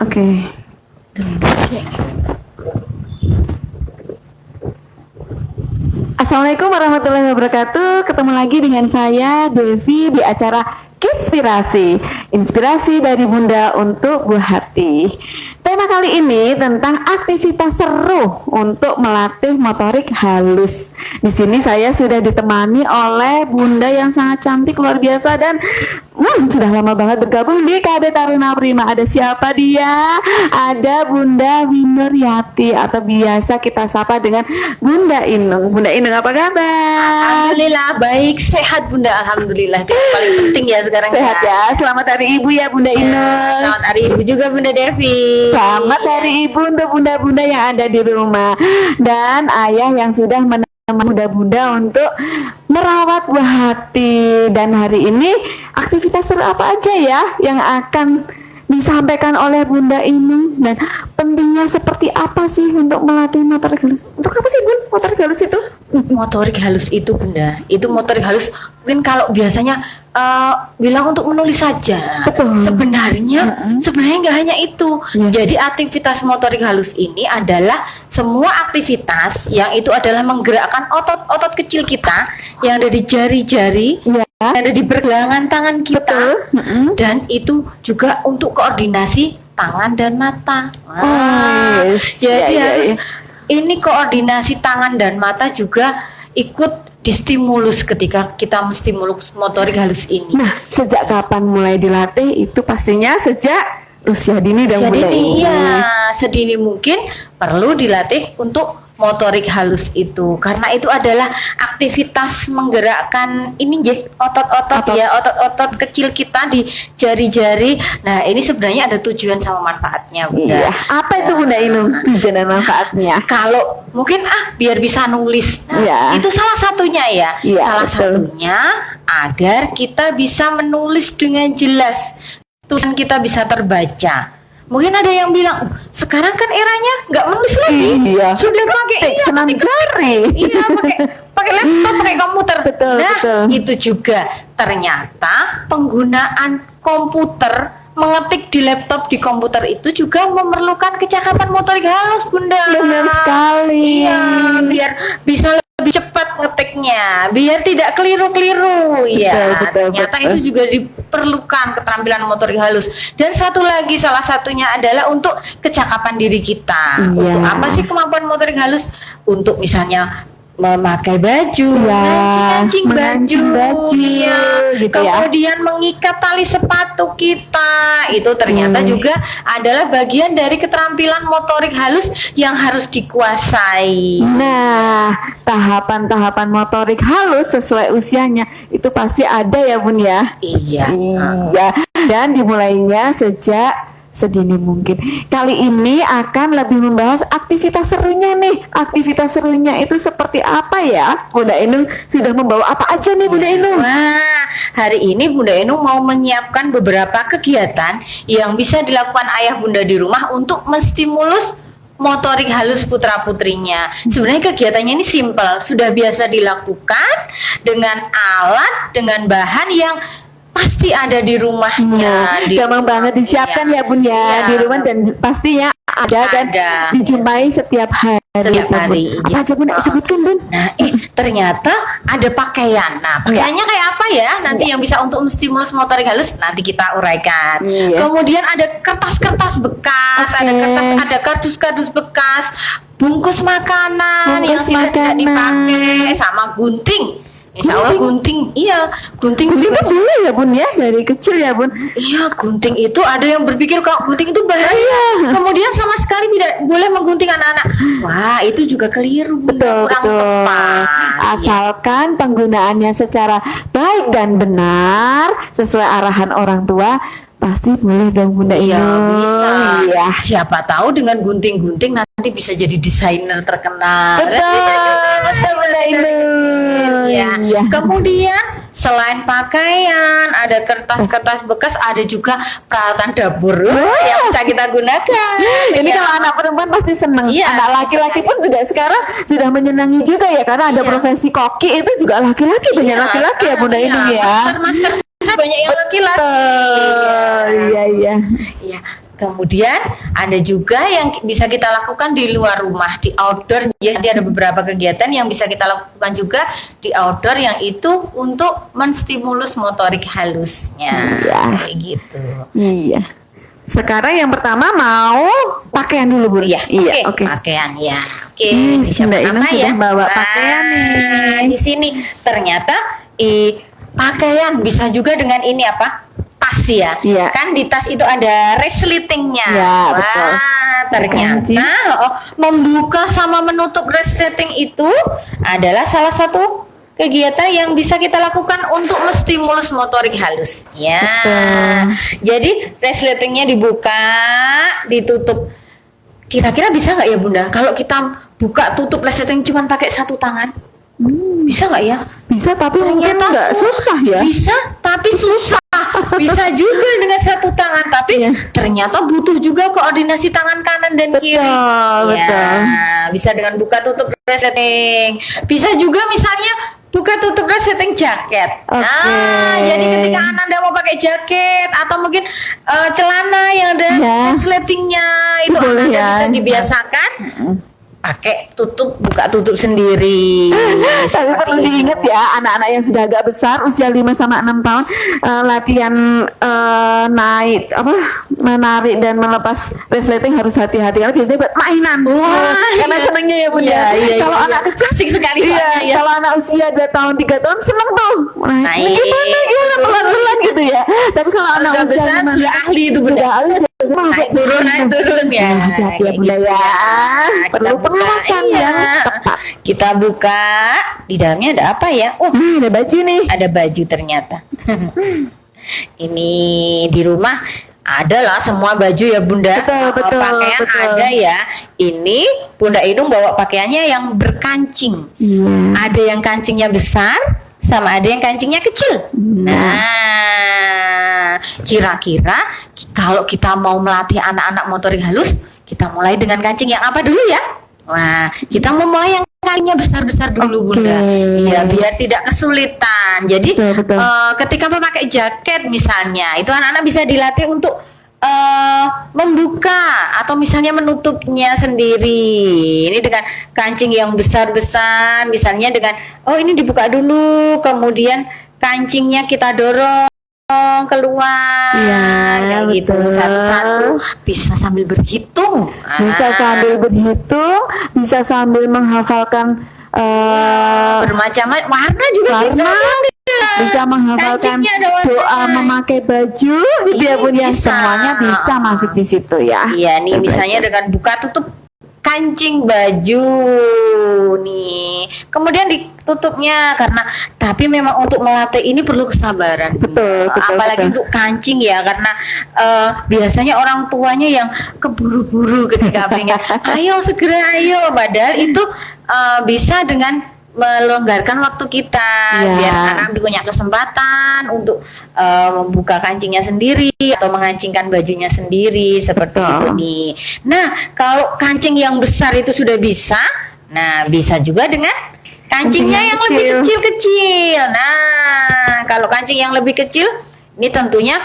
Oke. Assalamualaikum warahmatullahi wabarakatuh. Ketemu lagi dengan saya Devi di acara Kidspirasi, inspirasi dari Bunda untuk buah hati. Tema kali ini tentang aktivitas seru untuk melatih motorik halus. Di sini saya sudah ditemani oleh Bunda yang sangat cantik luar biasa dan sudah lama banget bergabung di KB Taruna Prima. Ada siapa dia? Ada Bunda Winuryati atau biasa kita sapa dengan Bunda Inung. Bunda Inung, apa kabar? Alhamdulillah baik, sehat Bunda. Alhamdulillah, itu yang paling penting ya sekarang. Sehat ya. Selamat Hari Ibu ya Bunda Inung. Selamat Hari Ibu juga Bunda Devi. Selamat Hari Ibu untuk bunda-bunda yang ada di rumah dan ayah yang sudah menemani bunda-bunda untuk merawat buah hati. Dan hari ini aktivitas seru apa aja ya yang akan disampaikan oleh Bunda Inung dan pentingnya seperti apa sih untuk melatih motorik halus? Untuk apa sih Bun motorik halus itu? Motorik halus itu Bunda, itu motorik halus mungkin kalau biasanya bilang untuk menulis saja. Betul. Sebenarnya nggak hanya itu. Jadi aktivitas motorik halus ini adalah semua aktivitas yang itu adalah menggerakkan otot-otot kecil kita yang ada di jari-jari, yang ada di pergelangan tangan kita, dan itu juga untuk koordinasi tangan dan mata. Jadi harus ini koordinasi tangan dan mata juga ikut distimulus ketika kita menstimulus motorik halus ini. Nah, sejak kapan mulai dilatih? Itu pastinya sejak usia dini dan Bunda ini. Iya, sedini mungkin perlu dilatih untuk motorik halus itu, karena itu adalah aktivitas menggerakkan ini otot-otot kecil kita di jari-jari. Nah, ini sebenarnya ada tujuan sama manfaatnya Bunda. Iya. Apa itu Bunda Inung tujuan dan manfaatnya? Kalau mungkin biar bisa nulis. Nah, itu salah satunya ya. Salah satunya agar kita bisa menulis dengan jelas. Tulisan kita bisa terbaca. Mungkin ada yang bilang, sekarang kan eranya nggak menulis lagi, sudah pakai senam jari, pakai laptop, pakai komputer. Betul. Itu juga ternyata penggunaan komputer, mengetik di laptop, di komputer itu juga memerlukan kecakapan motorik halus Bunda. Benar sekali. Iya, biar bisa lebih cepat ngetiknya, biar tidak keliru-keliru. Ternyata itu juga diperlukan keterampilan motorik halus. Dan satu lagi, salah satunya adalah untuk kecakapan diri kita. Untuk apa sih kemampuan motorik halus? Untuk misalnya memakai baju, mancing baju, gitu kemudian mengikat tali sepatu kita, itu ternyata juga adalah bagian dari keterampilan motorik halus yang harus dikuasai. Nah, tahapan-tahapan motorik halus sesuai usianya itu pasti ada ya Bun ya. Iya. Dan dimulainya sejak sedini mungkin. Kali ini akan lebih membahas aktivitas serunya nih. Aktivitas serunya itu seperti apa ya? Bunda Inung sudah membawa apa aja nih Bunda Inung? Wah, hari ini Bunda Inung mau menyiapkan beberapa kegiatan yang bisa dilakukan ayah bunda di rumah untuk menstimulus motorik halus putra-putrinya. Sebenarnya kegiatannya ini simpel, sudah biasa dilakukan dengan alat, dengan bahan yang pasti ada di rumahnya. Gampang banget disiapkan ya Bun ya di rumah, dan pastinya ada dan dijumpai setiap hari. Apa aja Bun? Sebutkan Bun. Nah, ternyata ada pakaian. Nah, pakaiannya kayak apa ya? Nanti yang bisa untuk menstimulus motorik halus nanti kita uraikan. Kemudian ada kertas-kertas bekas, ada kardus-kardus bekas, bungkus makanan yang sudah tidak dipakai, sama gunting. Insya Allah gunting gunting kan dulu ya Bun ya, dari kecil ya Bun. Iya, gunting itu ada yang berpikir kalau gunting itu bahaya, kemudian sama sekali tidak boleh menggunting anak-anak. Wah, itu juga keliru, kurang tepat. Asalkan penggunaannya secara baik dan benar sesuai arahan orang tua, pasti boleh dong Bunda Inung. Bisa. Siapa tahu dengan gunting-gunting nanti bisa jadi desainer terkenal. Betul Bunda Inung. Kemudian selain pakaian, ada kertas-kertas bekas, ada juga peralatan dapur yang bisa kita gunakan. Ini kalau anak perempuan pasti senang. Anak laki-laki pun juga sekarang sudah menyenangi juga ya, karena ada profesi koki itu juga laki-laki, banyak laki-laki ya Bunda Inung ya. Master banyak yang laki-laki. Iya. Kemudian ada juga yang bisa kita lakukan di luar rumah, di outdoor. Jadi ada beberapa kegiatan yang bisa kita lakukan juga di outdoor yang itu untuk menstimulus motorik halusnya. Iya. Kayak gitu. Iya. Sekarang yang pertama mau pakaian dulu, Bu. Iya, Oke. pakaian ya. Oke, Bunda Inung apa ya? sudah bawa Wah, pakaian nih. di sini ternyata pakaian bisa juga dengan ini apa? Tas ya. Iya. Kan di tas itu ada resletingnya. Iya, Wah, betul. ternyata membuka sama menutup resleting itu adalah salah satu kegiatan yang bisa kita lakukan untuk menstimulus motorik halus. Ya. Betul. Jadi resletingnya dibuka, ditutup. Kira-kira bisa nggak ya Bunda? Kalau kita buka tutup resleting cuma pakai satu tangan, bisa nggak ya? Bisa, tapi mungkin Ternyata nggak susah ya. Bisa, tapi susah. Bisa juga dengan satu tangan, tapi Iya. ternyata butuh juga koordinasi tangan kanan dan kiri. Betul. Bisa dengan buka tutup resleting. Bisa juga misalnya buka tutup resleting jaket. Oke. Nah, jadi ketika Anda mau pakai jaket atau mungkin celana yang ada Ya. resletingnya itu Boleh Anda ya. bisa dibiasakan. Pakai tutup, buka tutup sendiri. Tapi Seperti perlu itu. diingat ya, anak-anak yang sudah agak besar, usia 5 sama 6 tahun, latihan naik menarik dan melepas resleting harus hati-hati karena biasanya buat mainan. Karena iya. senengnya ya Bunda. Iya, iya, Kalau iya. anak kecil Asik sekali iya, soalnya ya. kalau anak usia 2 tahun, 3 tahun seneng tuh. Naik. Gimana pelan-pelan gitu ya. Tapi kalau anak Udah usia besar, 5, sudah ahli itu Bunda. sudah ahli Naik turun ya. Hati-hati ya Kayak Bunda gitu ya. Kita Perlu buka, pengawasan iya. yang tepat. Kita buka, di dalamnya ada apa ya? Oh, Ada baju nih. ada baju ternyata. Ini di rumah ada lah semua baju ya Bunda. Betul, Pakaian betul. ada ya. Ini Bunda Inung bawa pakaiannya yang berkancing. Iya. Ada yang kancingnya besar, sama ada yang kancingnya kecil. Nah, kira-kira kalau kita mau melatih anak-anak motorik halus, kita mulai dengan kancing yang apa dulu ya? Wah, kita mau mulai yang kancingnya besar-besar dulu Bunda. Iya, biar tidak kesulitan. Jadi Betul. ketika memakai jaket misalnya, itu anak-anak bisa dilatih untuk membuka atau misalnya menutupnya sendiri. Ini dengan kancing yang besar-besar, misalnya dengan ini dibuka dulu, kemudian kancingnya kita dorong keluar. Iya, Kayak gitu betul. satu-satu, bisa sambil berhitung. Bisa sambil berhitung, bisa sambil menghafalkan bermacam-macam warna juga bisa. bisa menghafalkan Kancingnya ada warnanya. doa memakai baju gitu ya Bun ya, Bisa. semuanya bisa masuk di situ ya. Iya nih, misalnya dengan buka tutup kancing baju nih, kemudian ditutupnya tapi memang untuk melatih ini perlu kesabaran. Betul, Apalagi betul. untuk kancing ya, karena biasanya orang tuanya yang keburu-buru ketika pengen ayo segera ayo, padahal itu bisa dengan melonggarkan waktu kita Iya. biar anak punya kesempatan untuk membuka kancingnya sendiri atau mengancingkan bajunya sendiri seperti Betul. itu nih. Nah, kalau kancing yang besar itu sudah bisa, nah bisa juga dengan kancingnya yang lebih kecil-kecil. Nah, kalau kancing yang lebih kecil ini tentunya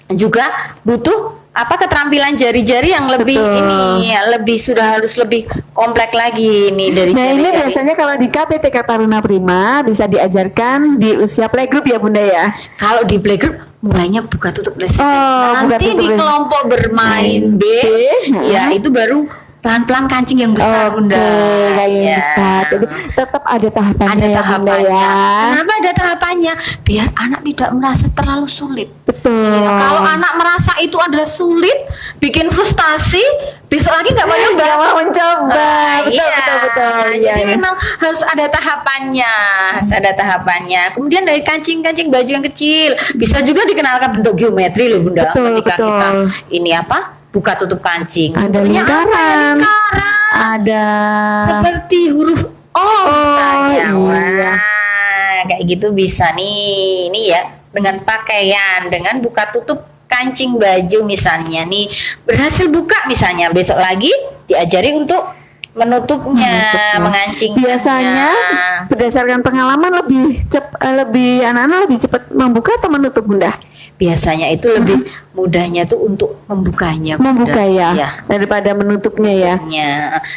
juga butuh keterampilan jari-jari yang lebih Betul. harus lebih kompleks lagi nih dari Nah ini jari-jari. biasanya kalau di KPTK Taruna Prima bisa diajarkan di usia playgroup ya Bunda ya. Kalau di playgroup mulainya buka tutup resleting. buka Nanti tutup di resleting. kelompok bermain B, ya itu baru pelan-pelan kancing yang besar Bunda. Kayak yang Ya. besar. Jadi tetap ada tahapannya Ada ya Bunda tahapannya. ya. Kenapa ada tahapannya? Biar anak tidak merasa terlalu sulit. Betul. Ya, kalau anak merasa itu adalah sulit, bikin frustasi, besok lagi nggak mau nyoba. Nggak mau mencoba. Betul, Iya. betul. Jadi Iya, iya. memang harus ada tahapannya. Kemudian dari kancing-kancing baju yang kecil, bisa juga dikenalkan bentuk geometri loh Bunda. Betul, Ketika betul. kita ini buka tutup kancing. Ada Bentuknya apa? lingkaran. Lingkaran. Ada Seperti huruf O misalnya. iya. Wah, kayak gitu bisa nih. Ini ya dengan pakaian, dengan buka tutup kancing baju misalnya nih, berhasil buka misalnya, besok lagi diajari untuk menutupnya, mengancingnya. biasanya berdasarkan pengalaman lebih anak-anak lebih cepat membuka atau menutup Bunda? biasanya itu lebih mudahnya tuh untuk membukanya. Membuka Bunda. ya, daripada menutupnya ya. Ya.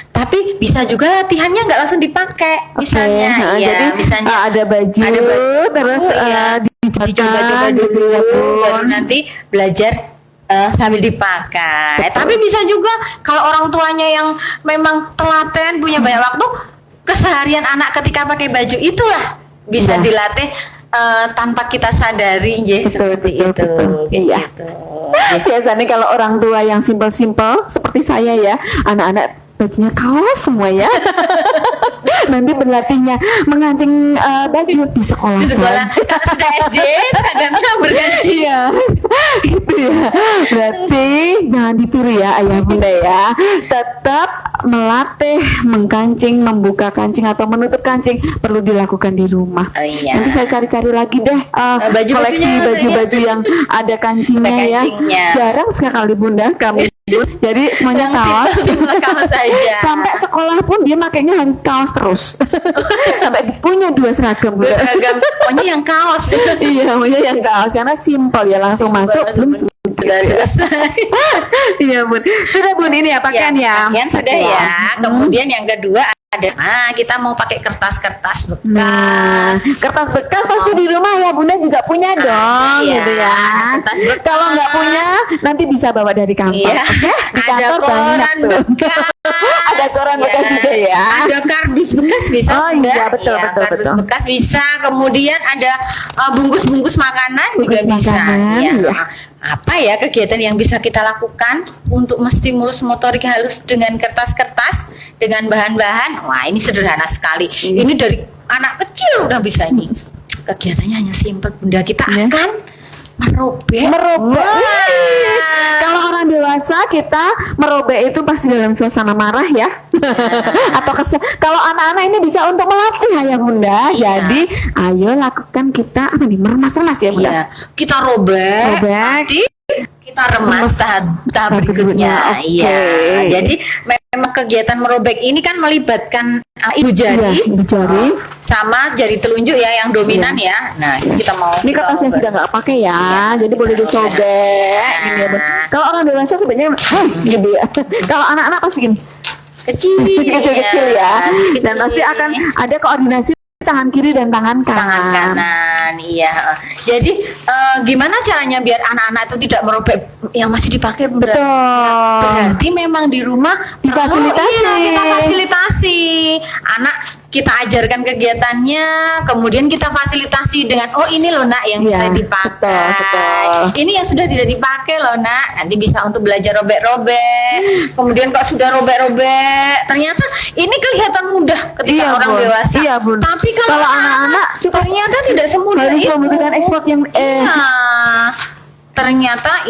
Tapi bisa juga latihannya nggak langsung dipakai. Misalnya, Oke, ya, jadi misalnya ada baju, terus dicoba-coba dulu, baru nanti belajar sambil dipakai. Tapi bisa juga kalau orang tuanya yang memang telaten punya banyak waktu, keseharian anak ketika pakai baju itulah bisa Iya. dilatih tanpa kita sadari, ya, seperti itu. betul. Kayak Iya. gitu. Biasanya kalau orang tua yang simpel-simpel seperti saya ya, anak-anak bajunya kaos semua ya. Nanti berlatihnya mengancing baju di sekolah. Di sekolah saja. kalau sudah SD seragamnya berganti. Iya, itu ya. Berarti jangan ditiru ya ayah bunda ya. Tetap melatih mengkancing, membuka kancing atau menutup kancing perlu dilakukan di rumah. Oh, iya. Nanti saya cari-cari lagi deh Baju-bajunya koleksi ada, baju-baju yang ada kancingnya Ada ya. kancingnya. Jarang sekali bunda kami. Jadi semuanya Yang kaos. simpel-simpel kaos saja. Sampai sekolah pun dia makainya harus kaos terus. Sampai punya 2 seragam. Bunda. Beragam, pokoknya yang kaos. Iya, maunya yang kaos karena simpel ya, langsung masuk belum Sudah selesai. Iya bun, sudah bun ini ya pakaian ya. Pakaian sudah ya. Kemudian yang kedua ada, kita mau pakai kertas-kertas bekas. Nah, kertas bekas pasti di rumah ya bunda juga punya dong, iya, gitu ya. kertas bekas. Kalau nggak punya, nanti bisa bawa dari kantor. Iya. Oke? Di Ada kantor banyak koran tuh. bekas. Ada koran bekas Ya. juga ya. Ada kardus bekas bisa. Oh, Bunda. iya, betul, betul, kardus betul. bekas bisa. Kemudian ada bungkus-bungkus makanan juga Bungkus bisa. makanan, Ya. iya. Apa ya kegiatan yang bisa kita lakukan untuk menstimulus motorik halus dengan kertas-kertas, dengan bahan-bahan? Wah, ini sederhana sekali. Ini dari anak kecil udah bisa ini. Kegiatannya hanya simpel, Bunda. Kita Iya. akan merobek. Merobek. Kalau orang dewasa kita merobek itu pasti dalam suasana marah ya. Atau kesel. Kalau anak-anak ini bisa untuk melatih ya bunda. Iya. Jadi ayo lakukan kita apa nih, meremas-remas ya bunda. Iya, kita robek. Robek. Nanti kita remas tahap Tahap berikutnya. berikutnya, oke. Iya. Jadi memang kegiatan merobek ini kan melibatkan ibu jari, Iya, ibu jari. sama jari telunjuk ya yang dominan ya. Nah, kita mau Ini kertasnya sudah nggak pakai ya, jadi boleh disobek. Ini ya, Bun. Kalau orang dewasa sebenarnya gitu ya. Kalau anak-anak pasti gini, kecil, kecil-kecil ya. Kecil. Dan pasti akan ada koordinasi tangan kiri dan tangan tangan kanan. kanan, iya. Jadi gimana caranya biar anak-anak itu tidak merobek yang masih dipakai? Betul. Berarti memang di rumah Difasilitasi. iya, kita fasilitasi anak, kita ajarkan kegiatannya, kemudian kita fasilitasi dengan ini loh nak yang Iya, bisa dipakai, betul. ini yang sudah tidak dipakai loh nak, nanti bisa untuk belajar robek-robek. Kemudian kalau sudah robek-robek, ternyata ini kelihatan mudah ketika Iya, orang Bun. dewasa. Iya, Bun. Tapi kalau anak-anak ternyata tidak semudah Harus itu. membutuhkan ekspor yang Nah, ternyata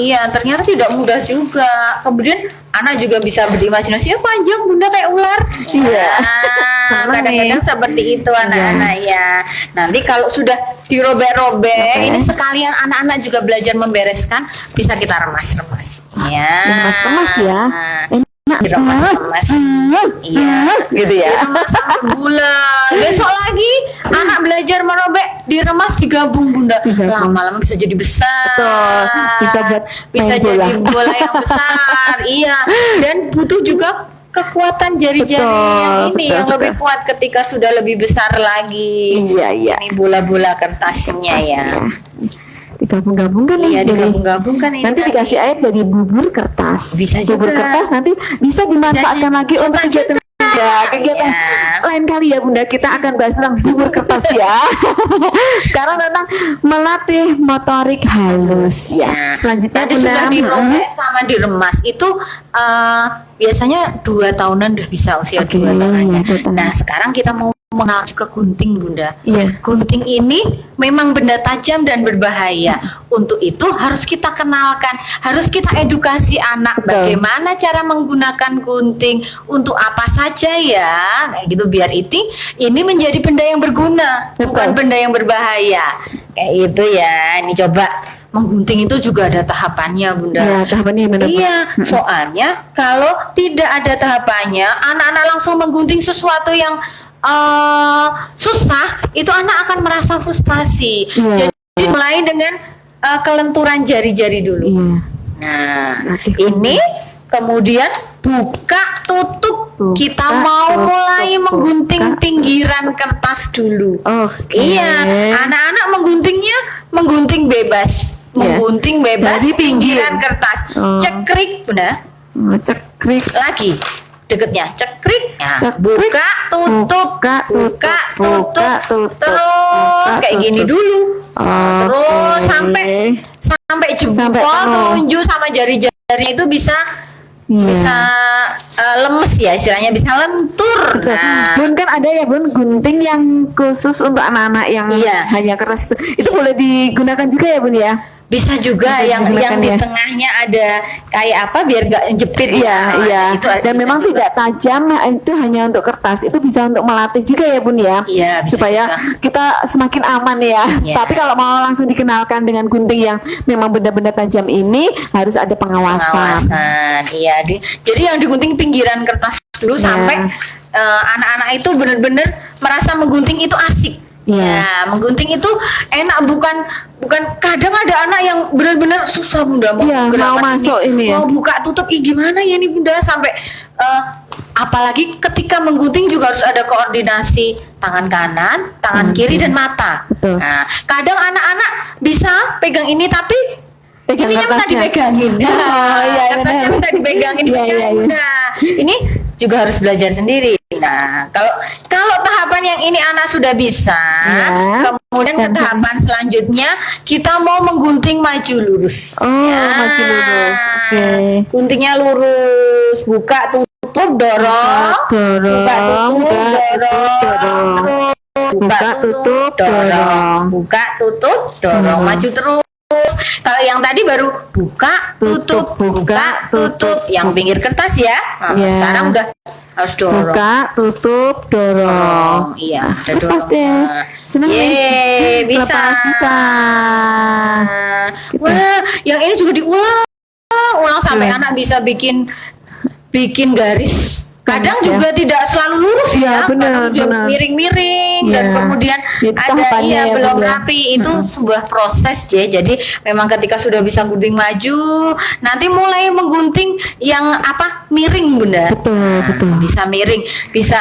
tidak mudah juga. Kemudian anak juga bisa berimajinasi, panjang bunda kayak ular. Iya. Nah, Sama kadang-kadang nih. seperti itu anak-anak ya. Nanti kalau sudah dirobek-robek, Oke. ini sekalian anak-anak juga belajar membereskan, bisa kita remas-remas. Ya. Remas-remas ya. Enak. Diremas-remas. Iya, Gitu ya. diremas sampai bulan. Besok lagi anak belajar merobek, diremas digabung bunda. Digabung. Lama-lama bisa jadi besar. Betul. Bisa buat Bisa main jadi bola. bola yang besar. Iya. Dan butuh juga kekuatan jari-jari Betul, yang ini betul, yang betul. lebih kuat ketika sudah lebih besar lagi. Iya, iya. Ini bola-bola kertasnya ya. Digabung-gabungkan nih. Iya, jadi- digabung-gabungkan ini Nanti tadi. dikasih air jadi bubur kertas. Bisa Bubur juga. kertas nanti bisa dimanfaatkan Jadi, lagi untuk coba kegiatan kegiatan Iya. lain kali ya bunda, kita akan bahas tentang bubur kertas ya. Sekarang tentang melatih motorik halus ya. Selanjutnya Tadi bunda, sudah dirobek sama diremas itu biasanya 2 tahunan udah bisa usia Oke, 2 tahunan. ya, 2 tahun. Nah sekarang kita mau mengacu ke gunting bunda. Iya. Gunting ini memang benda tajam dan berbahaya. Untuk itu harus kita kenalkan, harus kita edukasi anak Betul. bagaimana cara menggunakan gunting untuk apa saja ya, kayak gitu biar ini menjadi benda yang berguna, Betul. bukan benda yang berbahaya. Kayak itu ya. Ini coba menggunting itu juga ada tahapannya bunda. Ya, tahapannya gimana, Bu? Iya, soalnya kalau tidak ada tahapannya, anak-anak langsung menggunting sesuatu yang susah, itu anak akan merasa frustasi. Iya. Jadi mulai dengan kelenturan jari-jari dulu. Iya. Nah, Latih ini kemudian buka tutup. Buka, Kita mau tutup, mulai menggunting buka. pinggiran kertas dulu. Oke. Iya, anak-anak menggunting bebas. Iya. Menggunting bebas Dari pinggir. pinggiran kertas. Oh. Cekrik, benar? Cekrik. Lagi deketnya cekrik. Nah, Cekrik. buka tutup, Buka, tutup, buka tutup, buka, tutup, terus buka, kayak gini tutup. dulu. Terus Oke. sampai jempol, Sampai penuh. telunjuk sama jari-jari itu bisa Iya. lemes ya, istilahnya bisa lentur. Betul. Nah, Bun, kan ada ya Bun gunting yang khusus untuk anak-anak yang Iya. hanya keras itu boleh digunakan juga ya Bun ya? bisa juga Bisa yang digunakan di ya. tengahnya ada kayak apa biar gak jepit. Iya, Nah, iya. Itu Dan bisa memang juga. tidak tajam, itu hanya untuk kertas. Itu bisa untuk melatih juga ya Bun ya. Iya, bisa Supaya juga. kita semakin aman ya. Iya. Tapi kalau mau langsung dikenalkan dengan gunting yang memang benda-benda tajam ini harus ada pengawasan. Iya, jadi yang digunting pinggiran kertas dulu Ya. sampai anak-anak itu benar-benar merasa menggunting itu asik. Ya. Ya, menggunting itu enak, bukan kadang ada anak yang benar-benar susah Bunda mau Iya, gerakan mau masuk ini ya. mau buka tutup gimana ya ini Bunda sampai apalagi ketika menggunting juga harus ada koordinasi tangan kanan, tangan kiri dan mata. Betul. Nah, kadang anak-anak bisa pegang ini tapi Pegang ininya minta kertasnya. dipegangin. Oh, iya, kertasnya benar. minta dipegangin. Iya, iya, iya. Nah, ini juga harus belajar sendiri. Nah, kalau tahapan yang ini anak sudah bisa, Ya. kemudian ke Dan- tahapan selanjutnya kita mau menggunting maju lurus. Oh, maju lurus. Oke. Guntingnya lurus, buka tutup dorong, Dorong, buka tutup dorong, dorong. buka tutup dorong, buka tutup dorong, maju terus. Kalau yang tadi baru buka tutup, buka tutup, yang pinggir kertas ya. Nah, Ya. sekarang udah harus dorong. Buka, tutup, dorong. Iya, udah Lepas dorong. deh. Seneng nih. Yeay, bisa. Lepas, bisa. Gitu. Wah, yang ini juga diulang sampai Iya. anak bisa bikin garis. Kadang Ya. juga tidak selalu lurus Iya, ya, benar, kadang juga benar. miring-miring dan Iya. kemudian Itu ada tahapannya ya, belum Bun, ya. rapi. Itu sebuah proses ya. Jadi memang ketika sudah bisa gunting maju, nanti mulai menggunting yang miring Bunda. Betul, betul. Bisa miring, bisa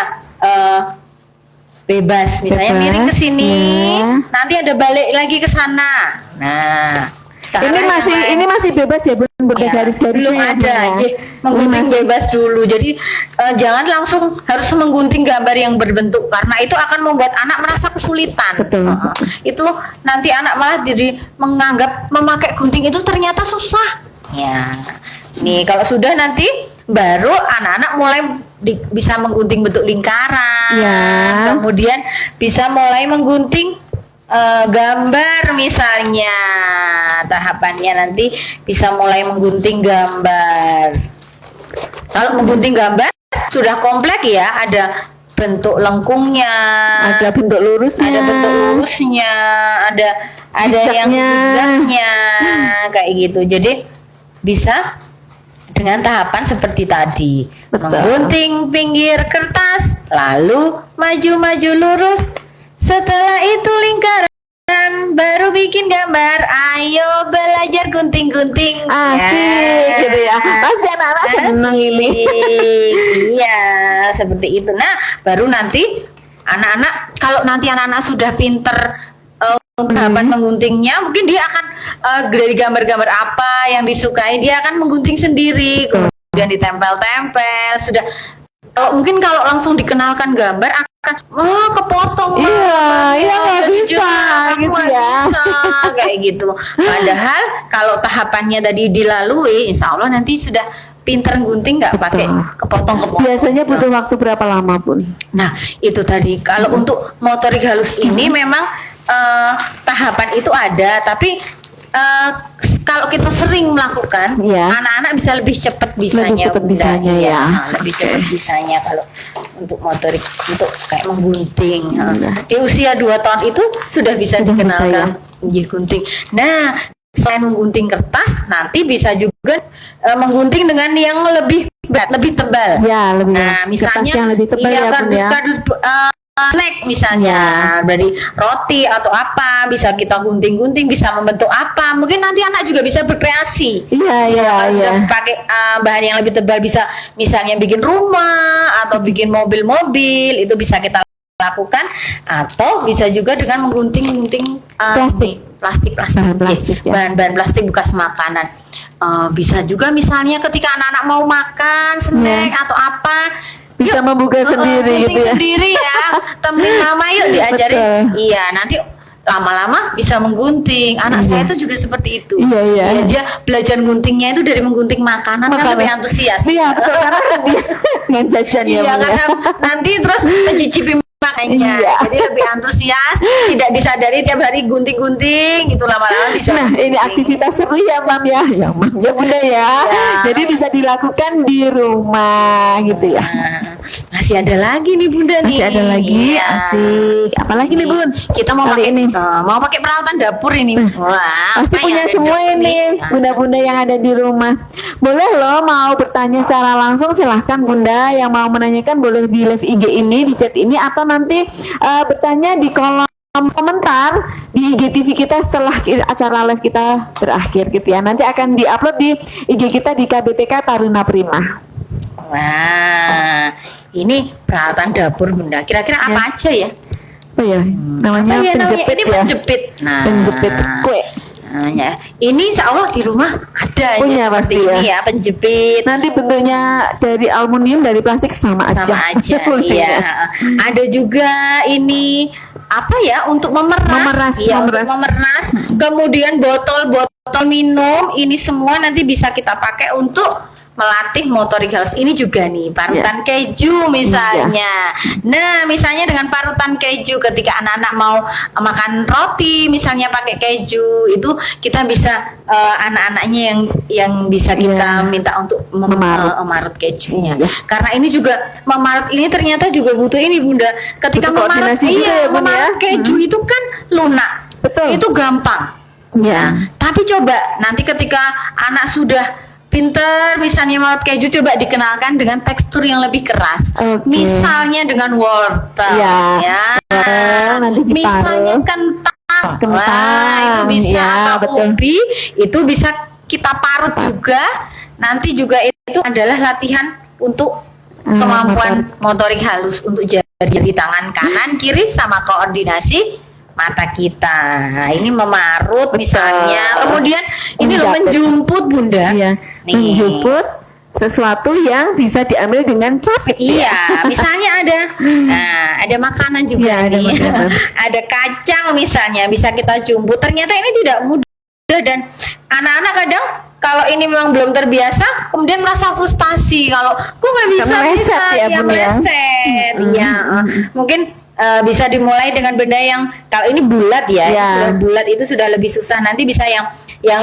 bebas, misalnya Bebas, miring ke sini, ya. nanti ada balik lagi ke sana. Nah, ke Ini arah yang masih lain. ini masih bebas ya Bun, Ya, bergaris-garisnya belum ya, Bun, ada, ya? Ji. Menggunting Ini masih- bebas dulu. Jadi jangan langsung harus menggunting gambar yang berbentuk karena itu akan membuat anak merasa kesulitan. Betul. Itu nanti anak malah jadi menganggap memakai gunting itu ternyata susah. Ya, nih kalau sudah nanti baru anak-anak mulai bisa menggunting bentuk lingkaran. Ya. Kemudian bisa mulai menggunting gambar misalnya. Tahapannya nanti bisa mulai menggunting gambar. Kalau menggunting gambar sudah komplek ya, ada bentuk lengkungnya, Ada bentuk lurusnya. ada bentuk lurusnya, ada yang Zigzagnya. zigzagnya kayak gitu. Jadi bisa dengan tahapan seperti tadi, Betul. menggunting pinggir kertas, lalu maju-maju lurus. Setelah itu lingkaran, baru bikin gambar. Ayo belajar gunting-gunting. Asik gitu ya. Pasti anak-anak seneng ini. Iya, seperti itu. Nah, baru nanti anak-anak, kalau nanti anak-anak sudah pinter untuk tahapan mengguntingnya, mungkin dia akan dari gambar-gambar apa yang disukai, dia akan menggunting sendiri, kemudian ditempel-tempel. Sudah mungkin kalau langsung dikenalkan gambar akan kepotong. Iya, iya, nggak jadi bisa, aku gitu nggak ya. bisa, kayak gitu. Padahal kalau tahapannya tadi dilalui, insya Allah nanti sudah pinter gunting, nggak pakai kepotong-kepotong. Biasanya butuh waktu berapa lama Bun? Nah, itu tadi kalau untuk motorik halus ini memang tahapan itu ada, tapi kalau kita sering melakukan, Ya. anak-anak bisa lebih cepat bisanya. Lebih cepat Bunda. bisanya, Iya, ya. lebih cepat bisanya kalau untuk motorik untuk kayak menggunting. Di usia 2 tahun itu sudah bisa Sudah bisa, dikenalkan gunting. Nah, selain menggunting kertas, nanti bisa juga menggunting dengan yang lebih berat, lebih tebal. Ya, lebih Nah, kertas misalnya yang lebih tebal ya Bun ya. kardus snack misalnya, dari roti atau apa, bisa kita gunting-gunting, bisa membentuk apa. Mungkin nanti anak juga bisa berkreasi. Kalau sudah pakai bahan yang lebih tebal, bisa misalnya bikin rumah atau bikin mobil-mobil, itu bisa kita lakukan. Atau bisa juga dengan menggunting-gunting plastik bahan-bahan plastik bekas makanan. Bisa juga misalnya ketika anak-anak mau makan snack atau apa, bisa membuka sendiri gitu ya. Sendiri ya, temenin mama yuk diajarin. Iya, nanti lama-lama bisa menggunting. Anak saya itu juga seperti itu. Iya. Dia belajar guntingnya itu dari menggunting makanan. Kan lebih antusias. Iya, betul, karena dia dengan jajan ya. Iya, karena nanti terus mencicipi makanannya. Jadi lebih antusias, tidak disadari tiap hari gunting-gunting, itu lama-lama bisa. Nah, ini aktivitas seru ya, Mam ya. Ya, Mam ya, Bunda ya. Jadi bisa dilakukan di rumah gitu ya. Masih ada lagi nih Bunda nih. Masih ada lagi. Asik. Apalagi nih, Bun? Kita mau pakai mau pakai peralatan dapur ini. Wah, pasti punya semua ini bunda-bunda yang ada di rumah. Boleh loh mau bertanya secara langsung, silahkan Bunda yang mau menanyakan boleh di live IG ini, di chat ini, atau nanti bertanya di kolom komentar di IGTV kita setelah acara live kita berakhir gitu ya. Nanti akan diupload di IG kita di KBTK Taruna Prima. Wah, ini peralatan dapur Bunda. Kira-kira apa aja ya? Oh ya, namanya penjepit ini ya. Penjepit. Nah, penjepit kue. Nah, ini insya Allah di rumah ada punya pasti ini ya penjepit. Nanti bentuknya dari aluminium, dari plastik sama aja. Iya. Ada juga ini apa ya, untuk memeras. Kemudian botol-botol minum, ini semua nanti bisa kita pakai untuk melatih motorik halus. Ini juga nih parutan keju misalnya. Nah, misalnya dengan parutan keju, ketika anak-anak mau makan roti misalnya pakai keju, itu kita bisa anak-anaknya yang bisa kita minta untuk memarut kejunya. Karena ini juga memarut ini ternyata juga butuh ini Bunda. Ketika memarut keju itu kan lunak. Betul. Itu gampang. Ya. Tapi coba nanti ketika anak sudah pinter misalnya marut keju, coba dikenalkan dengan tekstur yang lebih keras. Misalnya dengan wortel nanti misalnya kentang. Itu bisa, atau ubi itu bisa kita parut juga. Nanti juga itu adalah latihan untuk kemampuan motorik halus untuk jari tangan kanan kiri sama koordinasi mata kita. Nah, ini memarut misalnya. Kemudian ini loh menjumput Bunda. Menjemput sesuatu yang bisa diambil dengan capit. Misalnya ada makanan juga nih. Ada kacang misalnya bisa kita jumput. Ternyata ini tidak mudah, dan anak-anak kadang kalau ini memang belum terbiasa kemudian merasa frustasi kalau kok nggak bisa meleset. Mungkin bisa dimulai dengan benda yang kalau ini bulat bulat itu sudah lebih susah. Nanti bisa yang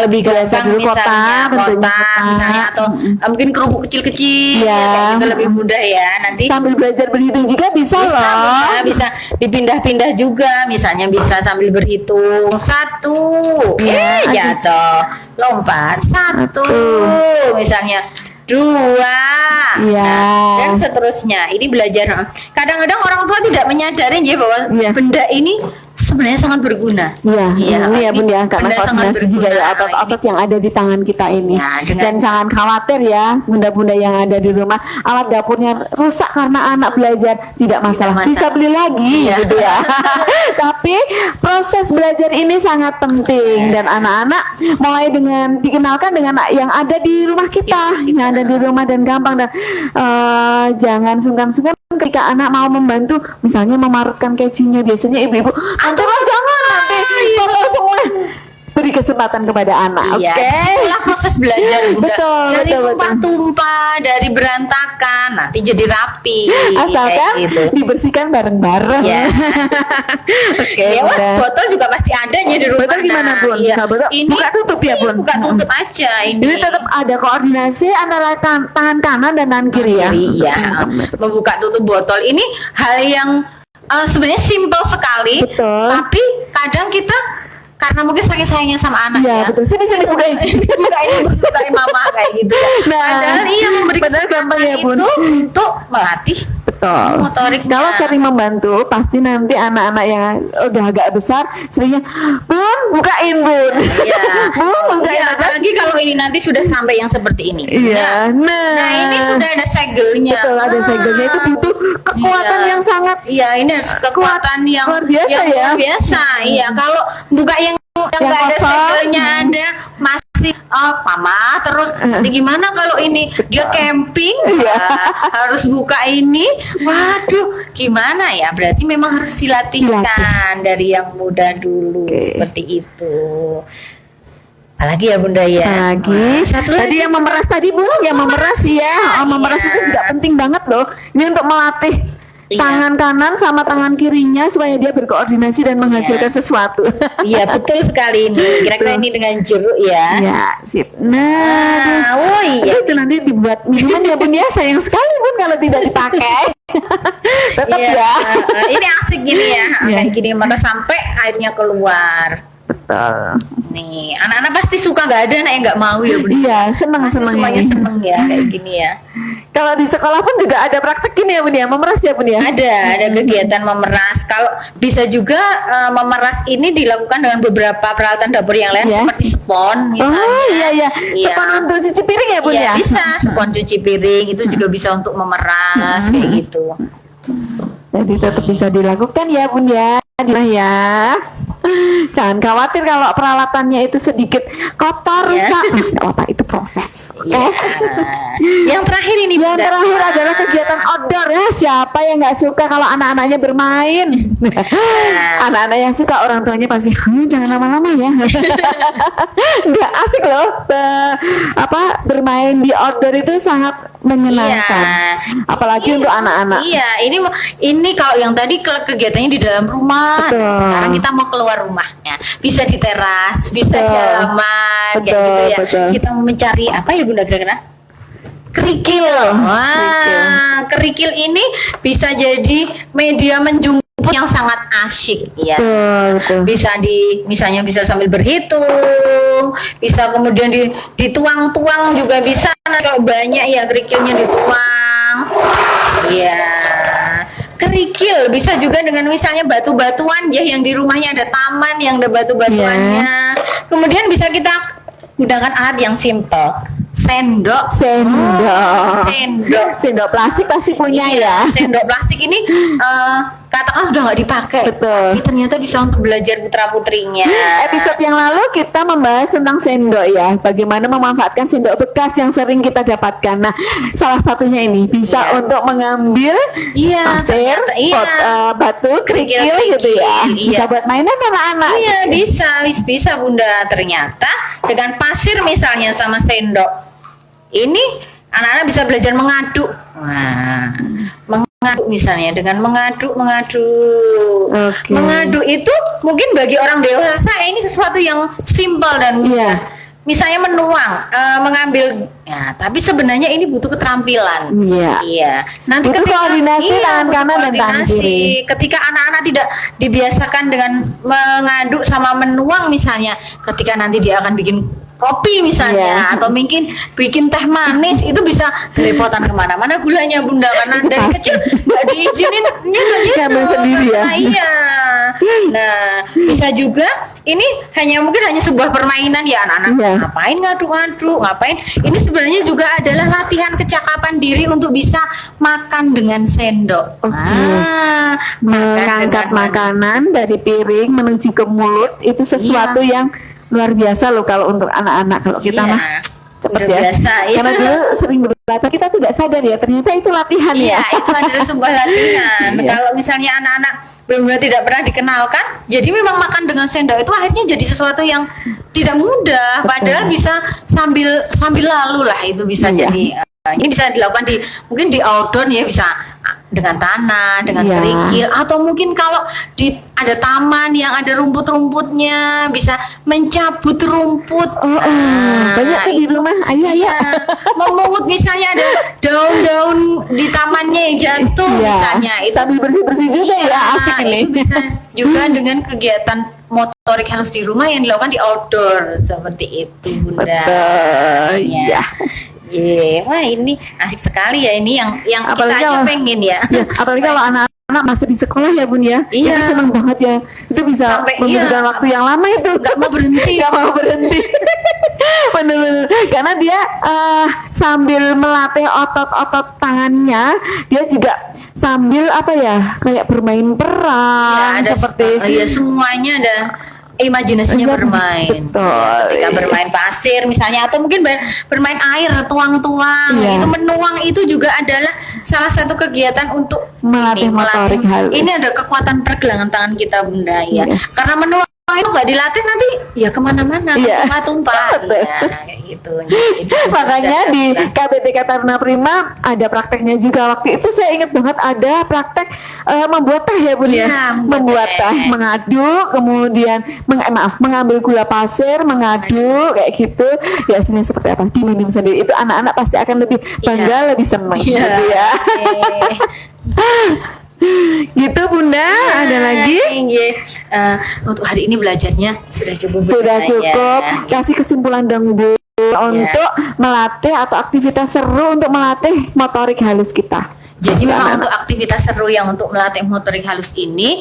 lebih gampang misalnya kotak misalnya, atau mungkin kerupuk kecil-kecil kayak gitu lebih mudah ya. Nanti sambil belajar berhitung juga bisa loh. Bisa dipindah-pindah juga, misalnya bisa sambil berhitung 1 jatuh, lompat 1 misalnya 2 dan seterusnya. Ini belajar. Kadang-kadang orang tua tidak menyadari bahwa benda ini sebenarnya sangat berguna. Bunda, karena koordinasi juga ya otot-otot yang ada di tangan kita ini. Dan jangan khawatir ya bunda-bunda yang ada di rumah, alat dapurnya rusak karena anak belajar, tidak masalah. Bisa beli lagi gitu ya. Tapi proses belajar ini sangat penting, dan anak-anak mulai dengan dikenalkan dengan yang ada di rumah kita, yang ada di rumah, dan gampang. Dan jangan sungkan-sungkan ketika anak mau membantu, misalnya memarutkan kejunya. Biasanya ibu-ibu jangan nanti kotor semua. Beri kesempatan kepada anak. Itulah proses belajar Bunda. Dari betul. tumpah-tumpah, dari berantakan, nanti jadi rapi. Asalkan dibersihkan bareng-bareng. Botol juga pasti ada di rumah. Botol gimana Bun? Ini buka tutup ya Bun? Buka tutup aja ini. Ini tetap ada koordinasi antara tangan kanan dan tangan kiri ya. Membuka tutup botol ini hal yang sebenarnya simpel sekali. Tapi kadang kita karena mungkin saking sayangnya sama anak betul. Sini bukain. bukain mama kayak gitu. Padahal memberi kesempatan itu untuk melatih Betul. Motoriknya. Kalau sering membantu, pasti nanti anak-anak yang udah agak besar seringnya, Bun, bukain Bun. Iya. Bun, bukain. Iya, apalagi kalau ini nanti sudah sampai yang seperti ini. Iya. Nah, ini sudah ada segelnya. Betul, ada segelnya, itu butuh kekuatan Iya. yang sangat Iya, ini harus kekuatan yang luar biasa yang ya. luar biasa. Iya, kalau buka yang nggak ada kosong. segelnya ada masih mama terus nanti gimana kalau ini dia camping Iya. harus buka ini, waduh gimana ya, berarti memang harus dilatihkan dari yang muda dulu. Oke. Seperti itu. Apalagi ya Bunda ya. Apalagi Wah, satu tadi lagi. yang memeras tadi Bu, yang memeras ya. Memeras Iya. itu juga penting banget loh. Ini untuk melatih Iya. tangan kanan sama tangan kirinya supaya dia berkoordinasi dan menghasilkan sesuatu. Iya betul sekali ini. Kira-kira ini dengan jeruk ya. Ya, sip. Nah, Oh iya. itu nanti dibuat minuman ya Bun ya. Sayang sekali Bun kalau tidak dipakai. Tetap Iya. ya. Ini asik gini ya. Iya. Kayak gini mana sampai airnya keluar. Betul. Nih, anak-anak pasti suka, nggak ada anak yang nggak mau ya Bun. Iya, senang Pasti senang semuanya ini. seneng ya kayak gini ya. Kalau di sekolah pun juga ada praktek ini ya Bun ya, memeras ya Bun ya. Ada kegiatan memeras. Kalau bisa juga memeras ini dilakukan dengan beberapa peralatan dapur yang lain Iya. seperti spon misalnya. Oh iya iya. Iya. Spon untuk cuci piring ya Bun Iya, ya. bisa spon cuci piring itu juga bisa untuk memeras kayak gitu. Jadi tetap bisa dilakukan ya Bun ya. Ya. Jangan khawatir kalau peralatannya itu sedikit kotor, Iya. rusak. Nah, apa itu proses. Iya. Yang terakhir ini Yang Bunda. terakhir adalah kegiatan outdoor ya. Siapa yang nggak suka kalau anak-anaknya bermain? Anak-anak yang suka, orang tuanya pasti, jangan lama-lama ya. Nggak asik loh. Bermain di outdoor itu sangat menyenangkan. Iya. Apalagi untuk anak-anak. Iya, ini kalau yang tadi kegiatannya di dalam rumah. Betul. Sekarang kita mau keluar rumahnya. Bisa di teras, bisa di Betul. halaman kayak Betul, gitu ya. betul. Kita mau mencari apa ya Bunda kira-kira? Kerikil. Wah, kerikil ini bisa jadi media menjemput yang sangat asyik ya. Betul, betul. Bisa misalnya bisa sambil berhitung, bisa kemudian dituang-tuang juga bisa. Nah, kalau banyak ya kerikilnya dituang. Ya. Kerikil bisa juga dengan misalnya batu-batuan ya, yang di rumahnya ada taman yang ada batu-batuannya. Kemudian bisa kita gunakan alat yang simple. Sendok. Sendok plastik pasti punya ya. Sendok plastik ini katakan sudah nggak dipakai. Betul. Tapi ternyata bisa untuk belajar putra-putrinya. Episode yang lalu kita membahas tentang sendok ya, bagaimana memanfaatkan sendok bekas yang sering kita dapatkan. Nah, salah satunya ini bisa Iya. untuk mengambil Iya, pasir, ternyata iya. batu, kerikil gitu ya. Kerikil, Bisa iya. buat mainan anak-anak. Iya bisa Bunda. Ternyata dengan pasir misalnya sama sendok ini anak-anak bisa belajar mengaduk. Nah, mengaduk misalnya dengan mengaduk. Oke. Mengaduk itu mungkin bagi orang dewasa ini sesuatu yang simpel dan mudah. Iya. Misalnya menuang, mengambil, ya, tapi sebenarnya ini butuh keterampilan. Iya. Iya. Nanti Butuh koordinasi tangan butuh kanan dan tangan koordinasi. kiri. Ketika anak-anak tidak dibiasakan dengan mengaduk sama menuang misalnya, ketika nanti dia akan bikin kopi misalnya, Iya. atau mungkin bikin teh manis, itu bisa belepotan kemana-mana gulanya Bunda, karena dari kecil nggak diizinin gitu. Ngambil sendiri ya. Nah, iya. Nah, bisa juga ini mungkin hanya sebuah permainan ya anak-anak. Iya. Ngapain ngaduk-ngaduk, ngapain? Ini sebenarnya juga adalah latihan kecakapan diri untuk bisa makan dengan sendok. Oke. Makan Mengangkat dengan makanan dari piring menuju ke mulut itu sesuatu Iya. yang luar biasa loh kalau untuk anak-anak. Kalau kita Iya. mah cepet Udah ya. biasa, iya. Karena dulu sering berlatih, kita tidak sadar ya ternyata itu latihan Iya, ya. itu adalah sebuah latihan. Iya. Kalau misalnya anak-anak benar-benar tidak pernah dikenalkan, jadi memang makan dengan sendok itu akhirnya jadi sesuatu yang tidak mudah. Padahal bisa sambil lalu lah, itu bisa Iya. jadi. Ini bisa dilakukan mungkin di outdoor ya, bisa dengan tanah, dengan Iya. kerikil, atau mungkin kalau ada taman yang ada rumput-rumputnya, bisa mencabut rumput. Banyak tuh di rumah. Ayo. Iya, memungut misalnya ada daun-daun di tamannya yang jatuh Iya. misalnya, itu Sambil bersih-bersih juga ya, asik ini. itu bisa juga dengan kegiatan motorik halus di rumah yang dilakukan di outdoor seperti itu Bunda. Betul. Ya. Iya. Iya, wah ini asik sekali ya ini yang kita Apalagi aja kalau- pengen ya. Ya, apalagi kalau anak-anak masih di sekolah ya Bun ya. Iya. Itu senang banget ya. Itu bisa Sampai memberikan iya. waktu yang lama itu. Nggak mau berhenti. Nggak mau berhenti. Bener-bener. Karena dia sambil melatih otot-otot tangannya, dia juga sambil apa ya, kayak bermain peran Ya, ada seperti ya semuanya ada imajinasinya Iya, bermain. betul. Ketika bermain pasir misalnya atau mungkin bermain air tuang-tuang. Iya. Itu menuang itu juga adalah salah satu kegiatan untuk Melatih motorik halus. Ini ada kekuatan pergelangan tangan kita Bunda ya. Iya. Karena menuang itu nggak dilatih nanti ya kemana-mana, Iya. tumpah-tumpah. Betul. Ya, kayak gitu. Itu Makanya bisa di dilakukan. KBTK Taruna Prima ada prakteknya juga. Waktu itu saya ingat banget ada praktek membuat teh ya Bun ya. Iya, membuat Membuat teh. teh, mengaduk, kemudian mengambil gula pasir, mengaduk kayak gitu. Ya hasilnya seperti apa? Diminum sendiri. Itu anak-anak pasti akan lebih bangga, lebih senang Iya. gitu ya. Oke. Gitu Bunda, ada lagi? Iya. Untuk hari ini belajarnya sudah cukup. Sudah Bunda, cukup. ya. Kasih kesimpulan dong Bu untuk melatih atau aktivitas seru untuk melatih motorik halus kita. Jadi memang Anak-anak. untuk aktivitas seru yang untuk melatih motorik halus ini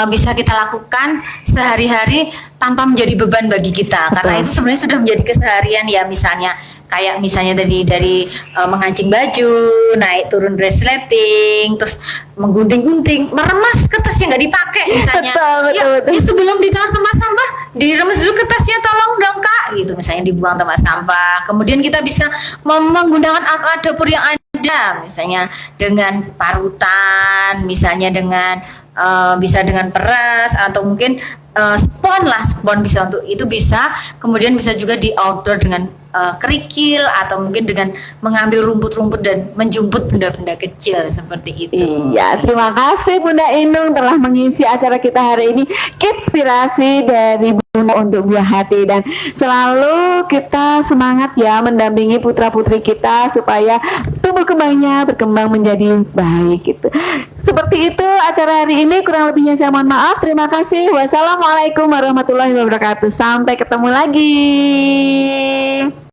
bisa kita lakukan sehari-hari tanpa menjadi beban bagi kita. Karena itu sebenarnya sudah menjadi keseharian ya, misalnya kayak misalnya dari mengancing baju, naik turun resleting, terus menggunting-gunting, meremas kertas yang nggak dipakai misalnya. Betul. Ya, sebelum ditaruh tempat sampah, diremes dulu kertasnya, tolong dong Kak, gitu misalnya dibuang tempat sampah. Kemudian kita bisa menggunakan alat dapur yang ada, misalnya dengan parutan, misalnya dengan bisa dengan peras atau mungkin spon bisa untuk itu bisa. Kemudian bisa juga di outdoor dengan kerikil atau mungkin dengan mengambil rumput-rumput dan menjumput benda-benda kecil seperti itu. Iya, terima kasih Bunda Inung telah mengisi acara kita hari ini. Inspirasi dari Bunda untuk buah hati, dan selalu kita semangat ya mendampingi putra-putri kita supaya tumbuh kembangnya berkembang menjadi baik gitu. Seperti itu acara hari ini, kurang lebihnya saya mohon maaf. Terima kasih. Wassalamualaikum warahmatullahi wabarakatuh. Sampai ketemu lagi.